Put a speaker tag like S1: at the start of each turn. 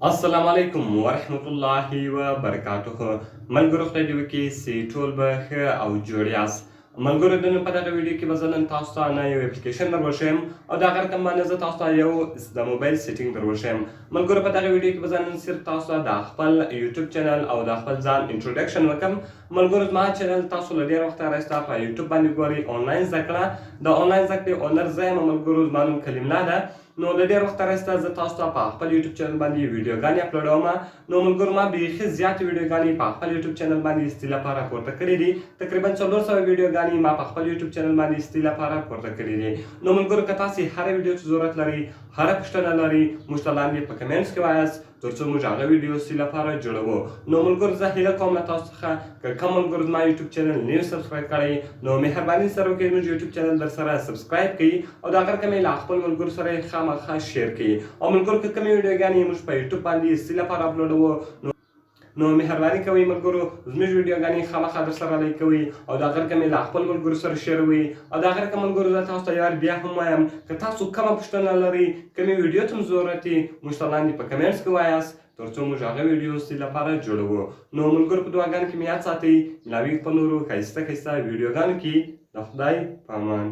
S1: السلام علیکم ورحمت الله وبرکاته. ملګرو خدای دې وکړي چې ټول به ښه او جوړ یاست. ملګرو د نن په دغه ویډیو کې به زه نن تاسو ته نه یو اپلیکیشن در وښیم او د هغه رقم باندې زه تاسو ته یو د موبایل سیټینګ در وښیم. ملګرو په دغه ویډیو کې به زه نن صرف تاسو ته د خپل یوټیوب چینل او د خپل ځان انټروډکشن وکړم. ملګرو زما چینل تاسو له ډېر وخته راهیسته په یوټیوب باندې ګورئ. آنلاین زده کړه د آنلاین زده کړې اونر زه یم. ملګرو زما نوم کلیم الله ده. نو له ډېر وخته راهیسته زه تاسو ته په خپل یوټیوب چینل باندې ویډیوګانې اپلوډوم. نو ملګرو ما بیخي زیاتې ویډیوګانې په خپل یوټیوب چینل باندې ایستې لپاره پورته کړي دي. تقریبا 400 ویډیوګانې ما په خپل یوټیوب چینل باندې ایستې لپاره پورته کړي دي. نو ملګرو که تاسې هره ویډیو ته ضرورت لرئ، هره پوښتنه لرئ، موږ ته لاندې په کمنټس کې وایاست تر څو موږ هغه ویډیو ستاسې لپاره جوړوو. نو ملګرو زه هیله کوم له تاسو څخه که کوم ملګرو زما یوټیوب چینل نه یو سبسکرایب کړی نو مهرباني سره وکړئ زموږ یوټیوب چینل در سره سبسکرایب کړئ او د هغه رقم یې له خپل ملګرو سره یې خامخا شیر کړئ. او ملګرو که کومې ویډیوګانې موږ په یوټیوب باندې ایستې لپاره اپلوډوو نو مهرباني کوئ ملګرو زموږ ویډیوګانې خامخا در سره لایک کوئ او د هغه رقم یې له خپل ملګرو سره شیروئ. او د هغه رقم ملګرو زه تاسو ته یو بیا هم وایم که تاسو کومه پوښتنه لرئ، کومې ویډیو ته مو ضرورت وي، موږ ته لاندې په کمنټس کې وایاست تر څو موږ هغه ویډیو ستاسې لپاره جوړوو. نو ملګرو په دعاګانو کې مې یاد ساتئ. ملاوي په نورو ښایسته ښایسته ویډیوګانو کې د خدای په امان.